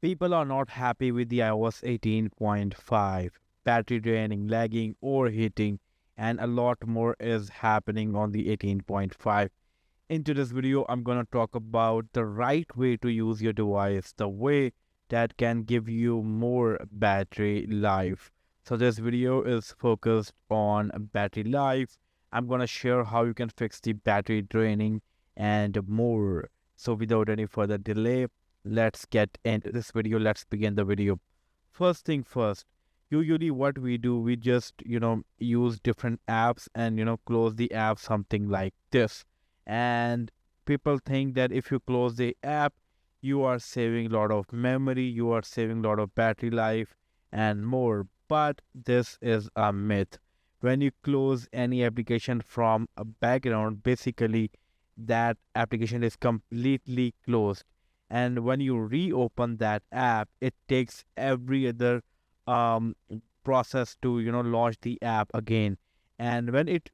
People are not happy with the iOS 18.5. Battery draining, lagging, overheating, and a lot more is happening on the 18.5. In today's video, I'm going to talk about the right way to use your device, the way that can give you more battery life. So this video is focused on battery life. I'm going to share how you can fix the battery draining and more. So without any further delay, let's get into this video. Let's begin the video. First thing first, usually what we do, we just use different apps and close the app, something like this. And people think that if you close the app, you are saving a lot of memory, you are saving a lot of battery life and more. But this is a myth. When you close any application from a background, basically that application is completely closed, and when you reopen that app, it takes every other um, process to launch the app again. And when it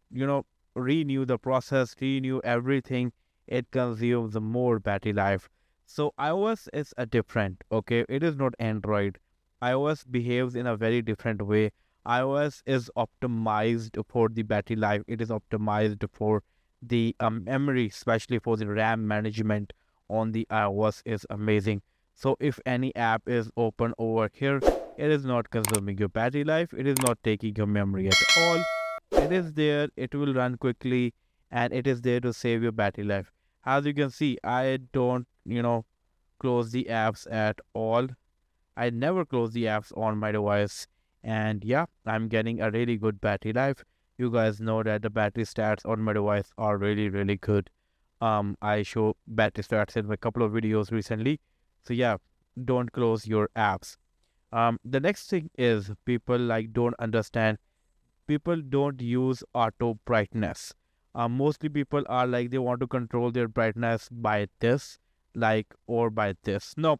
renew the process, renew everything, it consumes more battery life. So iOS is a different, okay, it is not Android. iOS behaves in a very different way. iOS is optimized for the battery life, it is optimized for the memory, especially for the RAM management on the iOS is amazing. So if any app is open over here, it is not consuming your battery life, it is not taking your memory at all. It is there, it will run quickly, and it is there to save your battery life. As you can see, I don't close the apps at all. I never close the apps on my device, and yeah, I'm getting a really good battery life. You guys know that the battery stats on my device are really good. I show battery stats in a couple of videos recently. So yeah, don't close your apps. The next thing is people don't understand. People don't use auto brightness. Mostly people are like they want to control their brightness by this, or by this. No,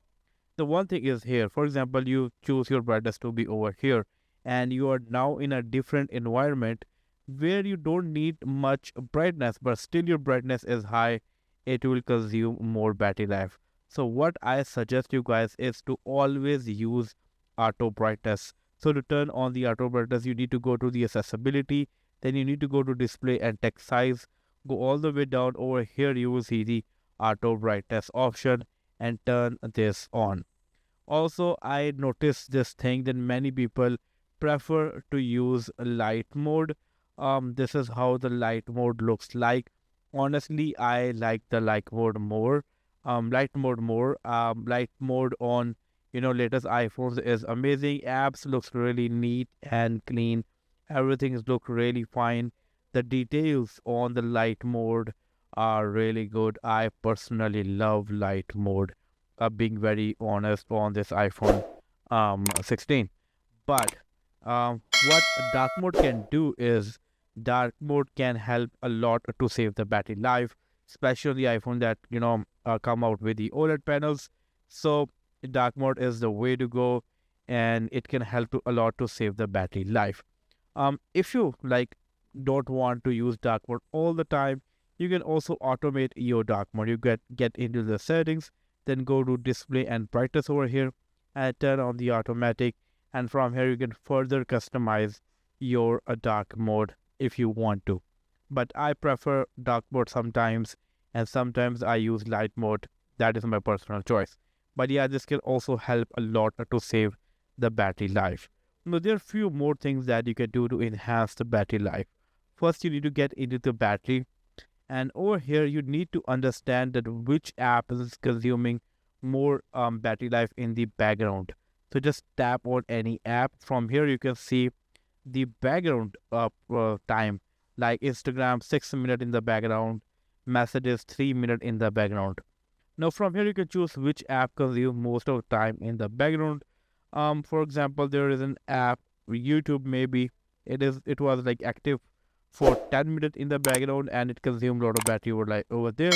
the one thing is here. For example, you choose your brightness to be over here, and you are now in a different environment where you don't need much brightness, but still your brightness is high. It will consume more battery life. So what I suggest you guys is to always use auto brightness. So to turn on the auto brightness, you need to go to the accessibility, then you need to go to display and text size, go all the way down. Over here you will see the auto brightness option and turn this on. Also, I noticed this thing that many people prefer to use light mode. This is how the light mode looks like. Honestly, I like the light mode more. Light mode more. Light mode on latest iPhones is amazing. Apps looks really neat and clean. Everything is look really fine. The details on the light mode are really good. I personally love light mode. Being very honest on this iPhone 16. But what dark mode can do is dark mode can help a lot to save the battery life, especially iPhone that come out with the OLED panels. So dark mode is the way to go, and it can help a lot to save the battery life. If you don't want to use dark mode all the time, you can also automate your dark mode. You get into the settings, then go to display and brightness over here and turn on the automatic, and from here you can further customize your dark mode if you want to. But I prefer dark mode sometimes, and sometimes I use light mode. That is my personal choice. But yeah, this can also help a lot to save the battery life. Now there are few more things that you can do to enhance the battery life. First, you need to get into the battery, and over here you need to understand that which app is consuming more battery life in the background. So just tap on any app. From here you can see the background time, like Instagram 6 minutes in the background, messages 3 minutes in the background. Now from here you can choose which app consumes most of the time in the background. For example, there is an app, YouTube maybe, it was active for 10 minutes in the background, and it consumed a lot of battery over there.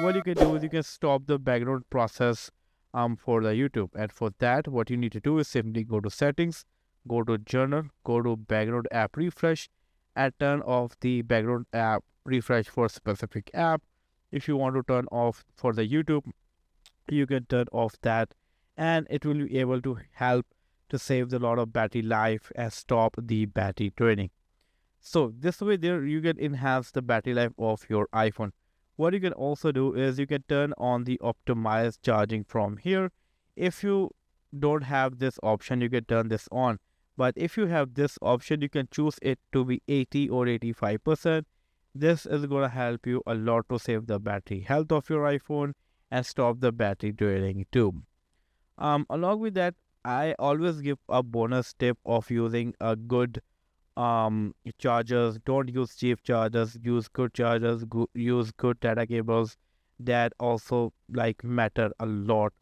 What you can do is you can stop the background process for the YouTube, and for that what you need to do is simply go to settings, go to journal, go to background app refresh, and turn off the background app refresh for specific app. If you want to turn off for the YouTube, you can turn off that, and it will be able to help to save a lot of battery life and stop the battery draining. So this way there you can enhance the battery life of your iPhone. What you can also do is you can turn on the optimized charging from here. If you don't have this option, you can turn this on. But if you have this option, you can choose it to be 80 or 85%. This is going to help you a lot to save the battery health of your iPhone and stop the battery draining too. Along with that, I always give a bonus tip of using a good chargers. Don't use cheap chargers, use good chargers, use good data cables. That also like matter a lot.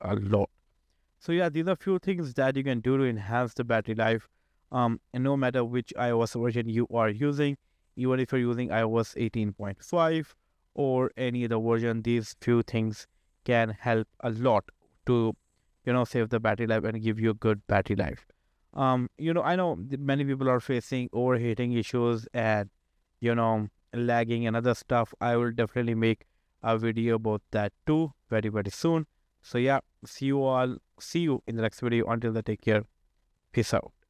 So yeah, these are few things that you can do to enhance the battery life, and no matter which iOS version you are using, even if you're using iOS 18.5 or any other version, these few things can help a lot to save the battery life and give you a good battery life. I know many people are facing overheating issues and lagging and other stuff. I will definitely make a video about that too very soon. So yeah, see you in the next video. Until then, take care. Peace out.